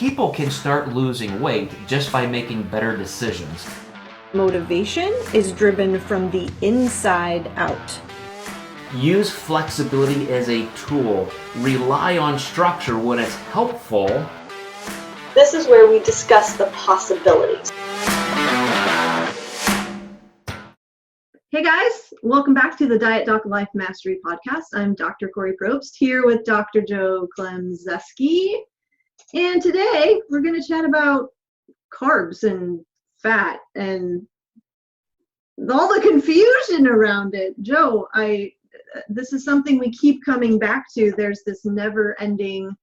people can start losing weight just by making better decisions. Motivation is driven from the inside out. Use flexibility as a tool. Rely on structure when it's helpful. This is where we discuss the possibilities. Hey guys, welcome back to the Diet Doc Life Mastery Podcast. I'm Dr. Kori Propst here with Dr. Joe Klemczewski. And today we're going to chat about carbs and fat and all the confusion around it. Joe, this is something we keep coming back to. There's this never-ending,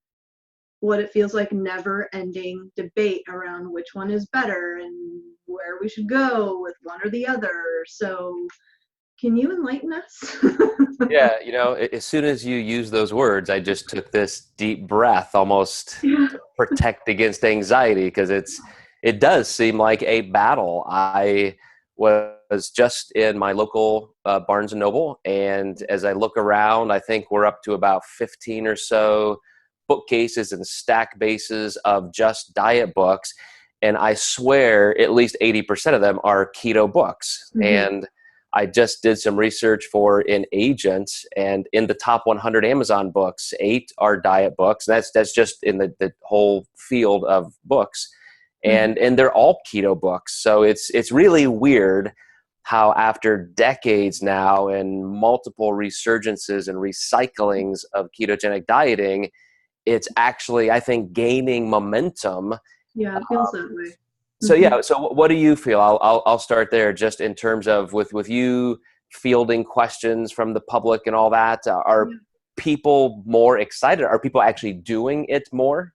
what it feels like never-ending debate around which one is better and where we should go with one or the other. So can you enlighten us? Yeah, as soon as you use those words, I just took this deep breath almost to protect against anxiety, because it does seem like a battle. I was just in my local Barnes & Noble, and as I look around, I think we're up to about 15 or so bookcases and stack bases of just diet books. And I swear at least 80% of them are keto books. Mm-hmm. And I just did some research for an agent, and in the top 100 Amazon books, 8 are diet books. That's just in the whole field of books. Mm-hmm. And they're all keto books. So it's really weird how after decades now and multiple resurgences and recyclings of ketogenic dieting, it's actually, I think, gaining momentum. Yeah, it feels that way. So yeah, so what do you feel? I'll start there, just in terms of with you fielding questions from the public and all that. Are people more excited? Are people actually doing it more?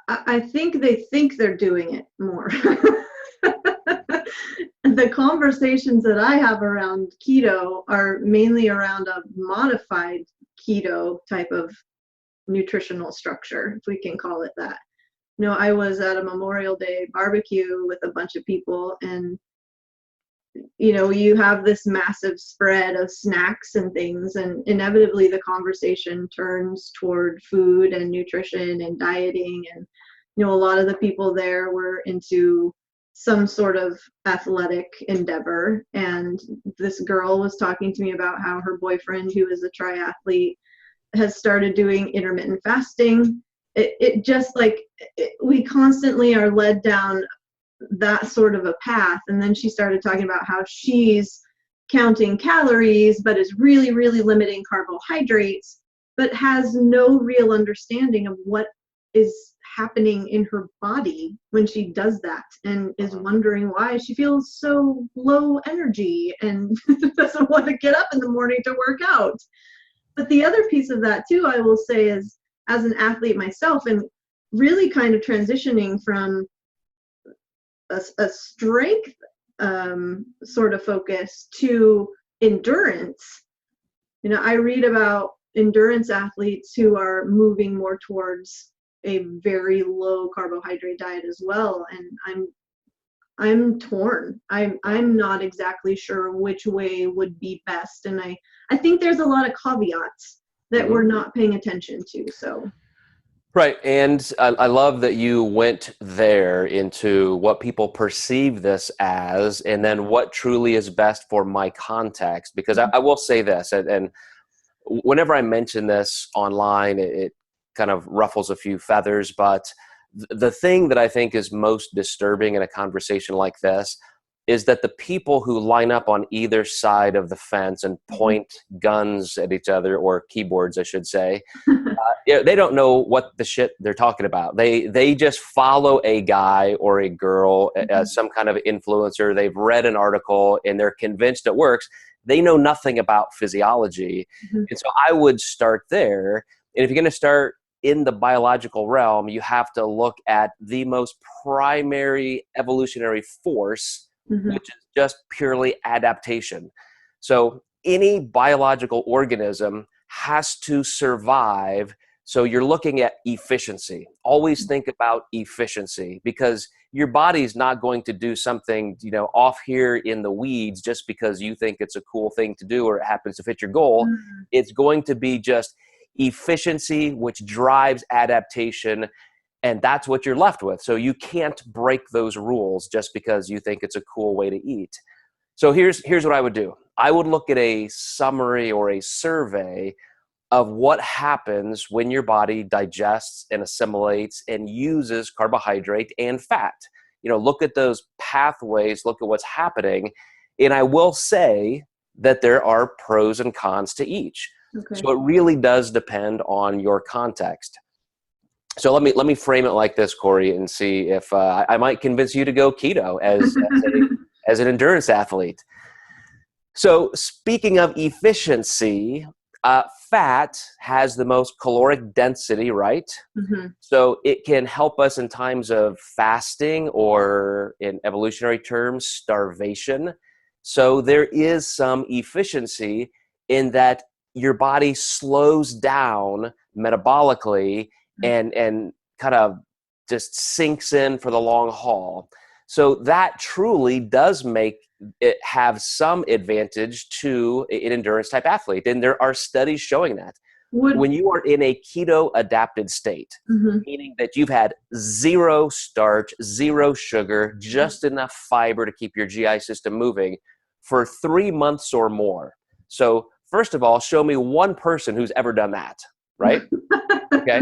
I think they think they're doing it more. The conversations that I have around keto are mainly around a modified keto type of nutritional structure, if we can call it that. I was at a Memorial Day barbecue with a bunch of people, and you have this massive spread of snacks and things, and inevitably the conversation turns toward food and nutrition and dieting. And a lot of the people there were into some sort of athletic endeavor, and this girl was talking to me about how her boyfriend, who is a triathlete, has started doing intermittent fasting. It just we constantly are led down that sort of a path. And then she started talking about how she's counting calories, but is really, really limiting carbohydrates, but has no real understanding of what is happening in her body when she does that, and is wondering why she feels so low energy and doesn't want to get up in the morning to work out. But the other piece of that too, I will say, is as an athlete myself, and really kind of transitioning from a strength sort of focus to endurance. I read about endurance athletes who are moving more towards a very low carbohydrate diet as well, and I'm torn. I'm not exactly sure which way would be best, and I think there's a lot of caveats that we're not paying attention to. So. Right. And I love that you went there into what people perceive this as, and then what truly is best for my context. Because I will say this, and whenever I mention this online, it kind of ruffles a few feathers. But the thing that I think is most disturbing in a conversation like this is that the people who line up on either side of the fence and point guns at each other, or keyboards, I should say, they don't know what the shit they're talking about. They just follow a guy or a girl, some kind of influencer. They've read an article and they're convinced it works. They know nothing about physiology. Mm-hmm. And so I would start there. And if you're going to start in the biological realm, you have to look at the most primary evolutionary force, which is just purely adaptation. So any biological organism has to survive. So you're looking at efficiency. Always think about efficiency, because your body's not going to do something, off here in the weeds just because you think it's a cool thing to do or it happens to fit your goal. It's going to be just efficiency, which drives adaptation. And that's what you're left with. So you can't break those rules just because you think it's a cool way to eat. So here's what I would do. I would look at a summary or a survey of what happens when your body digests and assimilates and uses carbohydrate and fat. Look at those pathways, look at what's happening. And I will say that there are pros and cons to each. Okay. So it really does depend on your context. So let me frame it like this, Kori, and see if I might convince you to go keto as an endurance athlete. So speaking of efficiency, fat has the most caloric density, right? Mm-hmm. So it can help us in times of fasting or, in evolutionary terms, starvation. So there is some efficiency in that your body slows down metabolically and kind of just sinks in for the long haul. So that truly does make it have some advantage to an endurance type athlete. And there are studies showing that. When you are in a keto adapted state, meaning that you've had zero starch, zero sugar, just enough fiber to keep your GI system moving for 3 months or more. So first of all, show me one person who's ever done that, right? Okay.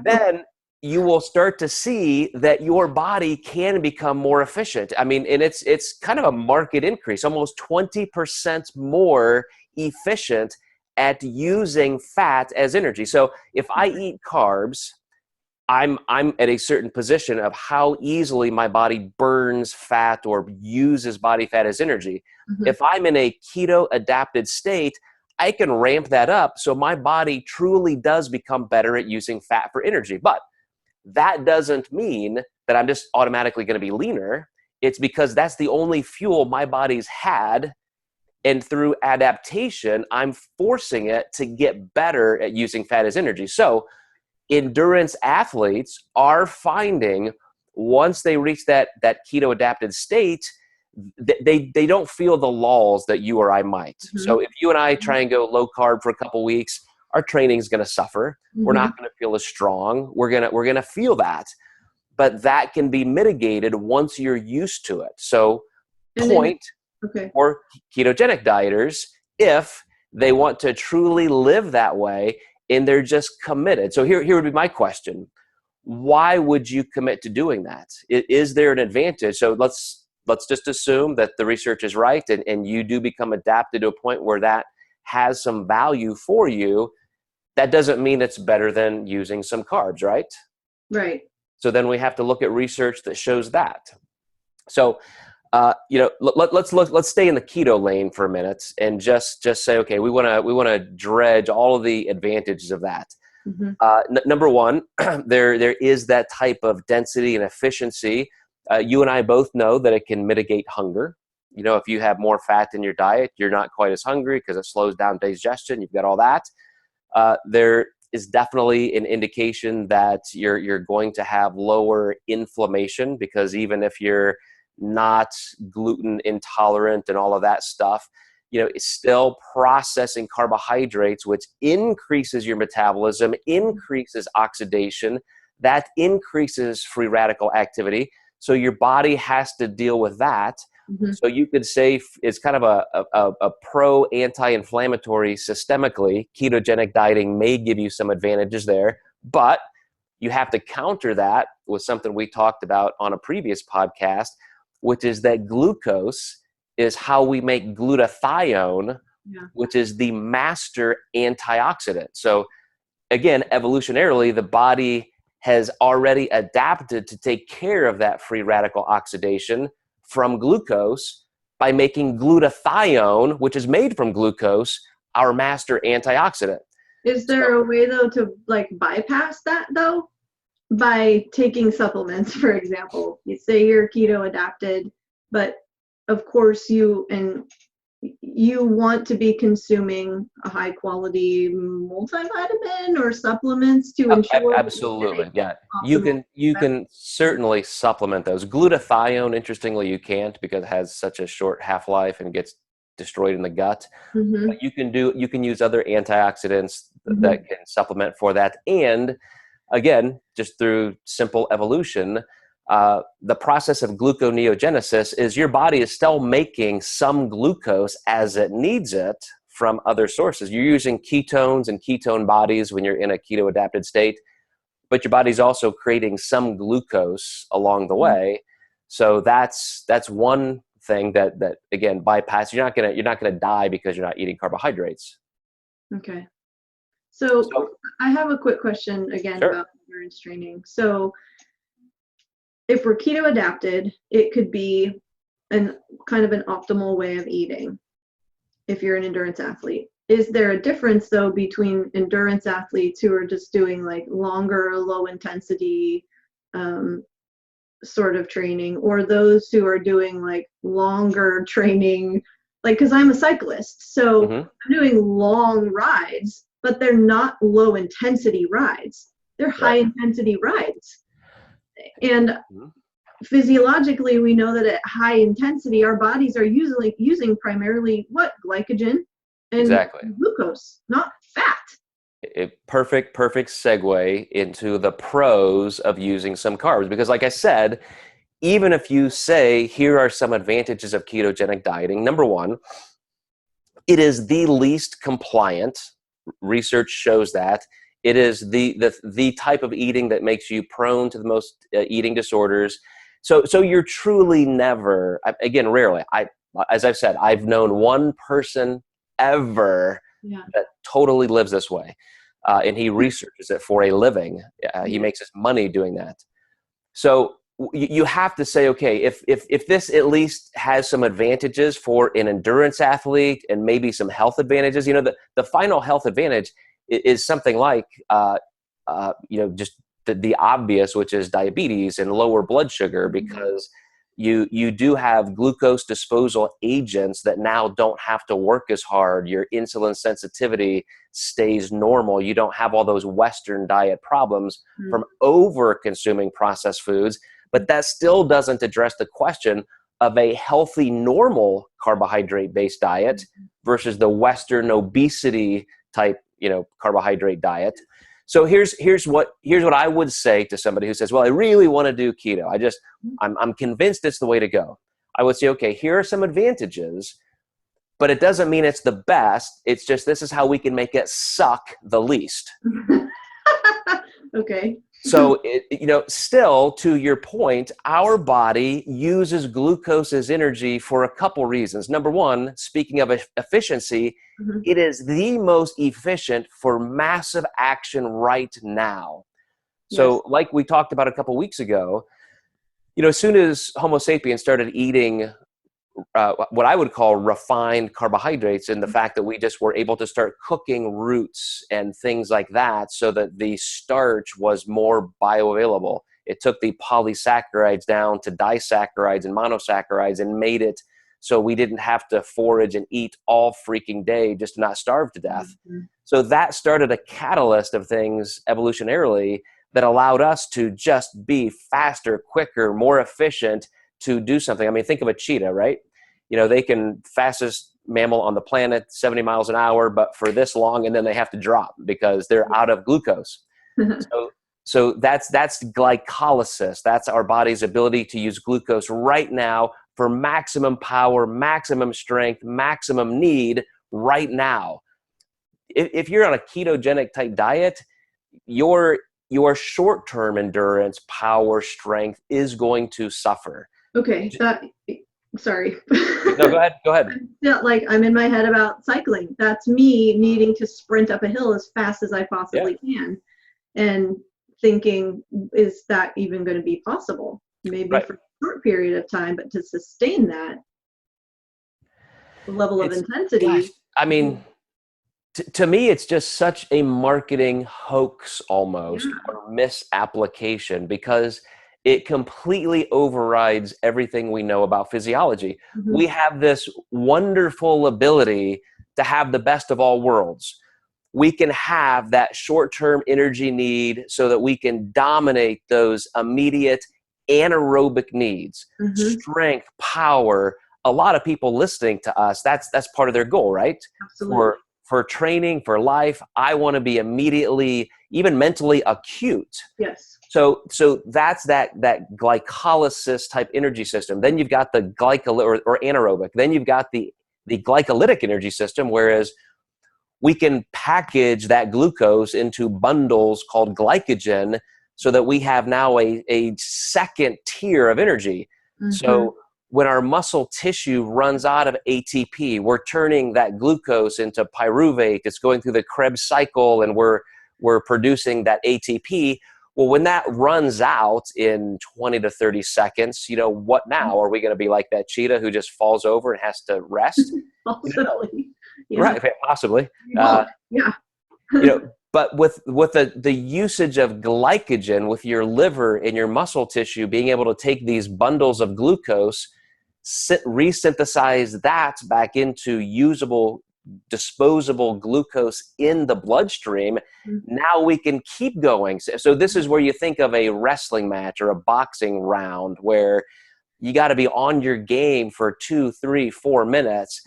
Then you will start to see that your body can become more efficient. I mean, and it's kind of a market increase, almost 20% more efficient at using fat as energy. So if I eat carbs, I'm at a certain position of how easily my body burns fat or uses body fat as energy. If I'm in a keto adapted state, I can ramp that up so my body truly does become better at using fat for energy. But that doesn't mean that I'm just automatically going to be leaner. It's because that's the only fuel my body's had. And through adaptation, I'm forcing it to get better at using fat as energy. So endurance athletes are finding once they reach that keto adapted state, they don't feel the lulls that you or I might. So if you and I try and go low carb for a couple weeks, our training is going to suffer. We're not going to feel as strong. We're going to feel that, but that can be mitigated once you're used to it. So for ketogenic dieters, if they want to truly live that way and they're just committed. So here would be my question. Why would you commit to doing that? Is there an advantage? So let's just assume that the research is right and you do become adapted to a point where that has some value for you. That doesn't mean it's better than using some carbs, right? Right. So then we have to look at research that shows that. So, let's stay in the keto lane for a minute and just say, okay, we want to dredge all of the advantages of that. Number one, there is that type of density and efficiency. You and I both know that it can mitigate hunger. If you have more fat in your diet, you're not quite as hungry because it slows down digestion. You've got all that. There is definitely an indication that you're going to have lower inflammation because even if you're not gluten intolerant and all of that stuff, it's still processing carbohydrates, which increases your metabolism, increases oxidation, that increases free radical activity. So your body has to deal with that. So you could say it's kind of a pro-anti-inflammatory systemically. Ketogenic dieting may give you some advantages there, but you have to counter that with something we talked about on a previous podcast, which is that glucose is how we make glutathione, which is the master antioxidant. So again, evolutionarily, the body has already adapted to take care of that free radical oxidation from glucose by making glutathione, which is made from glucose, our master antioxidant. Is there a way though to bypass that though? By taking supplements, for example. You say you're keto adapted, but of course you want to be consuming a high quality multivitamin or supplements to ensure. Absolutely, yeah. You can certainly supplement those. Glutathione, interestingly, you can't because it has such a short half-life and gets destroyed in the gut. But you can use other antioxidants that can supplement for that. And again, just through simple evolution, the process of gluconeogenesis is your body is still making some glucose as it needs it from other sources. You're using ketones and ketone bodies when you're in a keto adapted state, but your body's also creating some glucose along the way. So that's one thing that again bypass. You're not gonna die because you're not eating carbohydrates. Okay. So I have a quick question again about endurance training. So if we're keto adapted, it could be an kind of an optimal way of eating if you're an endurance athlete. Is there a difference though between endurance athletes who are just doing like longer, low intensity sort of training, or those who are doing like longer training? Like, because I'm a cyclist, so I'm doing long rides, but they're not low intensity rides. They're high intensity rides. And physiologically, we know that at high intensity, our bodies are usually using primarily what? Glycogen and glucose, not fat. Perfect segue into the pros of using some carbs. Because like I said, even if you say, here are some advantages of ketogenic dieting. Number one, it is the least compliant. Research shows that. It is the type of eating that makes you prone to the most eating disorders. So you're truly never, again, rarely. As I've said, I've known one person ever that totally lives this way. And he researches it for a living. He makes his money doing that. So you have to say, okay, if this at least has some advantages for an endurance athlete and maybe some health advantages, the final health advantage is something like, just the obvious, which is diabetes and lower blood sugar, because you do have glucose disposal agents that now don't have to work as hard. Your insulin sensitivity stays normal. You don't have all those Western diet problems from over consuming processed foods, but that still doesn't address the question of a healthy, normal carbohydrate-based diet versus the Western obesity type, carbohydrate diet. So here's what I would say to somebody who says, well, I really want to do keto. I'm convinced it's the way to go. I would say, okay, here are some advantages, but it doesn't mean it's the best. It's just, this is how we can make it suck the least. Okay. So, still to your point, our body uses glucose as energy for a couple reasons. Number one, speaking of efficiency, it is the most efficient for massive action right now. So like we talked about a couple weeks ago, as soon as Homo sapiens started eating what I would call refined carbohydrates, and the fact that we just were able to start cooking roots and things like that so that the starch was more bioavailable. It took the polysaccharides down to disaccharides and monosaccharides and made it so we didn't have to forage and eat all freaking day just to not starve to death. So that started a catalyst of things evolutionarily that allowed us to just be faster, quicker, more efficient to do something. I mean, think of a cheetah, right? They can fastest mammal on the planet, 70 miles an hour, but for this long, and then they have to drop because they're out of glucose. So that's glycolysis. That's our body's ability to use glucose right now for maximum power, maximum strength, maximum need right now. If you're on a ketogenic type diet, your short-term endurance, power, strength is going to suffer. Okay, sorry. No, go ahead. I'm in my head about cycling. That's me needing to sprint up a hill as fast as I possibly can. And thinking, is that even going to be possible? Maybe for a short period of time, but to sustain that level of intensity. Gosh, I mean, to me, it's just such a marketing hoax almost, or misapplication, because it completely overrides everything we know about physiology. We have this wonderful ability to have the best of all worlds. We can have that short-term energy need so that we can dominate those immediate anaerobic needs, strength, power. A lot of people listening to us, that's part of their goal, right? Absolutely. For training, for life, I want to be immediately even mentally acute. Yes. So that's that glycolysis type energy system. Then you've got the or anaerobic. Then you've got the glycolytic energy system, whereas we can package that glucose into bundles called glycogen so that we have now a second tier of energy. So when our muscle tissue runs out of ATP, we're turning that glucose into pyruvate. It's going through the Krebs cycle, and we're producing that ATP. Well, when that runs out in 20 to 30 seconds, what now? Are we going to be like that cheetah who just falls over and has to rest? Possibly. Yeah. Right, possibly. Yeah. But with the usage of glycogen with your liver and your muscle tissue being able to take these bundles of glucose, resynthesize that back into usable, disposable glucose in the bloodstream, now we can keep going. So this is where you think of a wrestling match or a boxing round where you got to be on your game for 2, 3, 4 minutes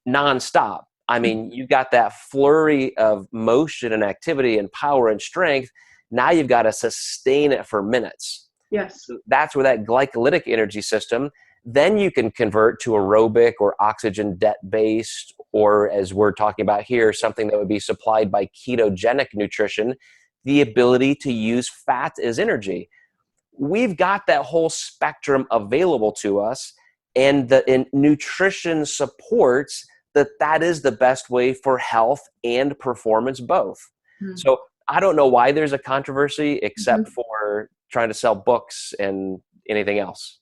nonstop. I mean, you've got that flurry of motion and activity and power and strength. Now you've got to sustain it for minutes. Yes. So that's where that glycolytic energy system, then you can convert to aerobic or oxygen debt-based, or as we're talking about here, something that would be supplied by ketogenic nutrition, the ability to use fat as energy. We've got that whole spectrum available to us, and nutrition supports that is the best way for health and performance both. So I don't know why there's a controversy except for trying to sell books and anything else.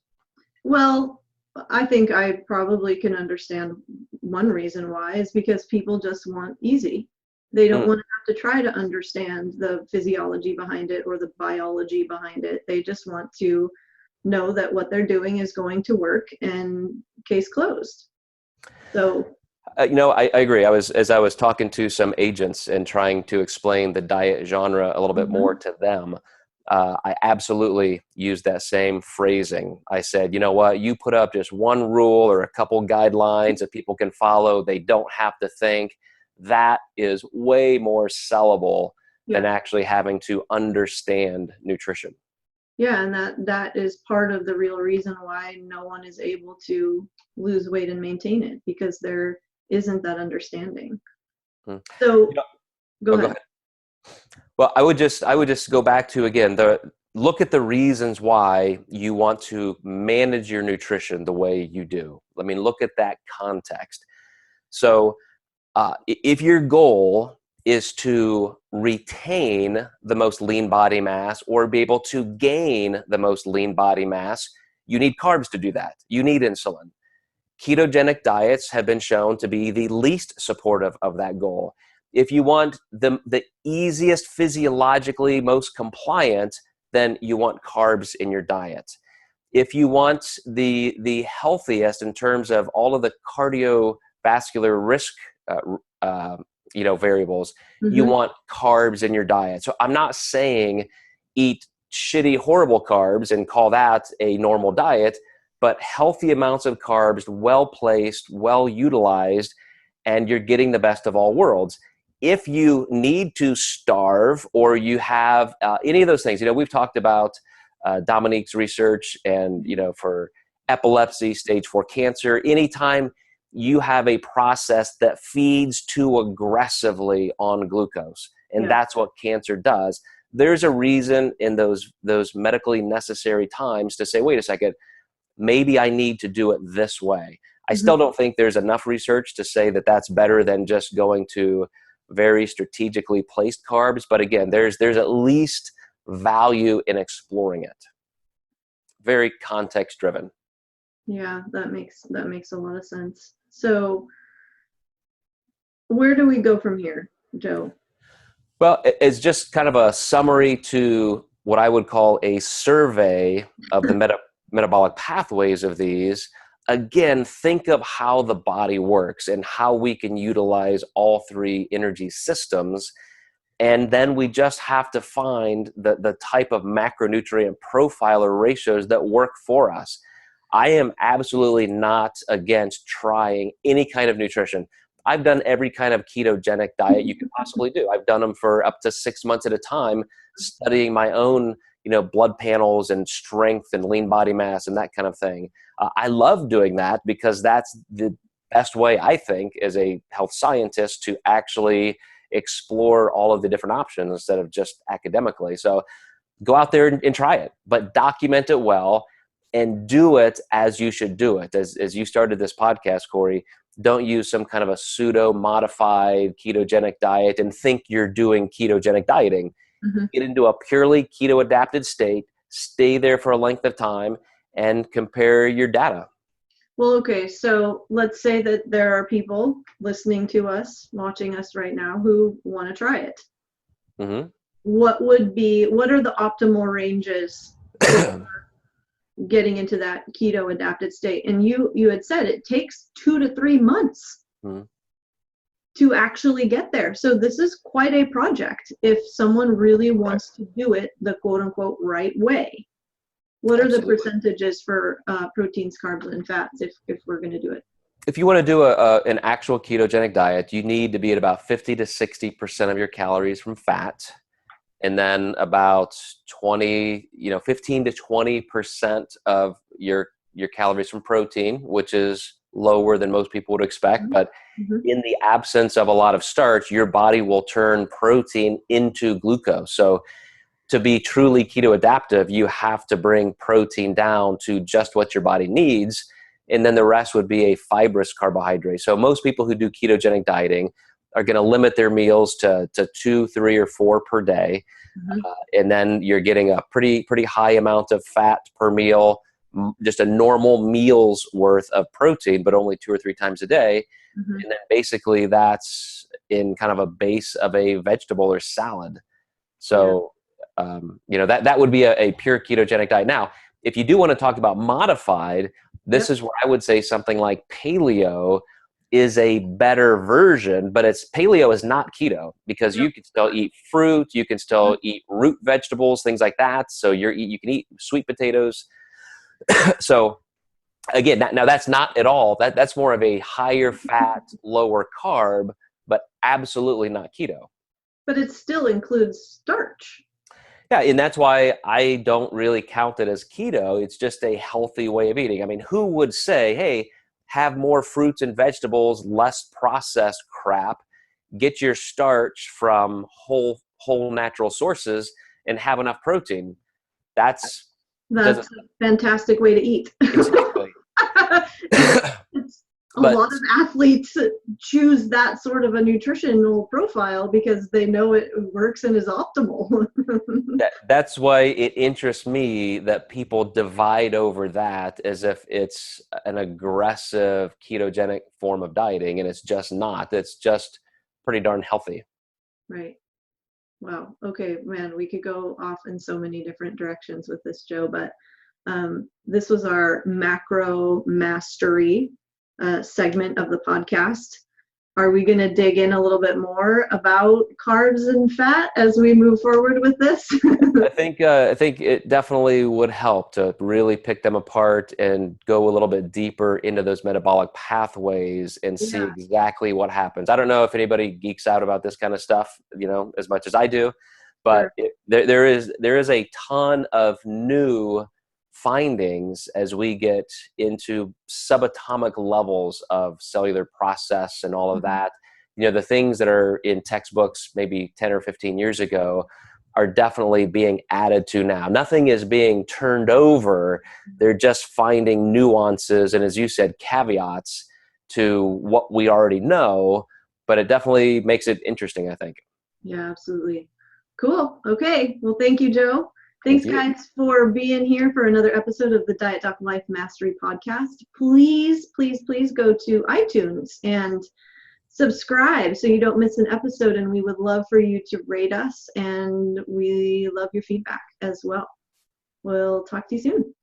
Well, I think I probably can understand one reason why is because people just want easy. They don't want to have to try to understand the physiology behind it or the biology behind it. They just want to know that what they're doing is going to work and case closed. So I agree. As I was talking to some agents and trying to explain the diet genre a little bit more to them, I absolutely used that same phrasing. I said, you know what, you put up just one rule or a couple guidelines that people can follow. They don't have to think. That is way more sellable than actually having to understand nutrition. Yeah, and that is part of the real reason why no one is able to lose weight and maintain it, because there isn't that understanding. So go ahead. Well, I would just go back to, again, look at the reasons why you want to manage your nutrition the way you do. I mean, look at that context. So if your goal is to retain the most lean body mass or be able to gain the most lean body mass, you need carbs to do that. You need insulin. Ketogenic diets have been shown to be the least supportive of that goal. If you want the easiest, physiologically most compliant, then you want carbs in your diet. If you want the healthiest in terms of all of the cardiovascular risk variables, you want carbs in your diet. So I'm not saying eat shitty, horrible carbs and call that a normal diet, but healthy amounts of carbs, well placed, well utilized, and you're getting the best of all worlds. If you need to starve or you have any of those things, we've talked about Dominique's research and, for epilepsy, stage 4 cancer, anytime you have a process that feeds too aggressively on glucose, and that's what cancer does. There's a reason in those medically necessary times to say, wait a second, maybe I need to do it this way. I still don't think there's enough research to say that that's better than just going to very strategically placed carbs. But again, there's at least value in exploring it. Very context driven. Yeah, that makes a lot of sense. So where do we go from here, Joe? Well, it's just kind of a summary to what I would call a survey of the metabolic pathways of these. Again, think of how the body works and how we can utilize all three energy systems. And then we just have to find the type of macronutrient profile or ratios that work for us. I am absolutely not against trying any kind of nutrition. I've done every kind of ketogenic diet you could possibly do. I've done them for up to 6 months at a time, studying my own, blood panels and strength and lean body mass and that kind of thing. I love doing that because that's the best way, I think, as a health scientist to actually explore all of the different options instead of just academically. So go out there and try it, but document it well and do it as you should do it. As you started this podcast, Kori, don't use some kind of a pseudo modified ketogenic diet and think you're doing ketogenic dieting. Mm-hmm. Get into a purely keto adapted state, stay there for a length of time, and compare your data. Well, okay, so let's say that there are people listening to us, watching us right now, who want to try it. Mm-hmm. What are the optimal ranges for getting into that keto adapted state? And you had said it takes 2 to 3 months to actually get there. So this is quite a project if someone really wants to do it the quote unquote right way. What are Absolutely. the percentages for proteins, carbs, and fats if we're going to do it? If you want to do an actual ketogenic diet, you need to be at about 50 to 60% of your calories from fat, and then about 15 to 20% of your calories from protein, which is lower than most people would expect. But in the absence of a lot of starch, your body will turn protein into glucose. So to be truly keto adaptive, you have to bring protein down to just what your body needs. And then the rest would be a fibrous carbohydrate. So most people who do ketogenic dieting are going to limit their meals to 2, 3, or 4 per day. And then you're getting a pretty high amount of fat per meal, just a normal meal's worth of protein, but only 2 or 3 times a day. And then basically that's in kind of a base of a vegetable or salad. So, that would be a pure ketogenic diet. Now, if you do want to talk about modified, this is where I would say something like paleo is a better version, but paleo is not keto because you can still eat fruit, you can still eat root vegetables, things like that. So you can eat sweet potatoes. So again, now that's not at all, that's more of a higher fat, lower carb, but absolutely not keto. But it still includes starch. Yeah, and that's why I don't really count it as keto. It's just a healthy way of eating. I mean, who would say, hey, have more fruits and vegetables, less processed crap, get your starch from whole natural sources, and have enough protein? That's a fantastic way to eat. Exactly. A lot of athletes choose that sort of a nutritional profile because they know it works and is optimal. That's why it interests me that people divide over that as if it's an aggressive ketogenic form of dieting, and it's just not. It's just pretty darn healthy. Right. Wow. Okay, man, we could go off in so many different directions with this, Joe, but this was our macro mastery segment of the podcast. Are we going to dig in a little bit more about carbs and fat as we move forward with this? I think it definitely would help to really pick them apart and go a little bit deeper into those metabolic pathways and see exactly what happens. I don't know if anybody geeks out about this kind of stuff, as much as I do, but there is a ton of new findings as we get into subatomic levels of cellular process and all of that. The things that are in textbooks maybe 10 or 15 years ago are definitely being added to now. Nothing is being turned over. They're just finding nuances and, as you said, caveats to what we already know, but it definitely makes it interesting, I think. Yeah, absolutely. Cool. Okay. Well, thank you, Joe. Thanks, guys, for being here for another episode of the Diet Doc Life Mastery Podcast. Please, please, please go to iTunes and subscribe so you don't miss an episode. And we would love for you to rate us, and we love your feedback as well. We'll talk to you soon.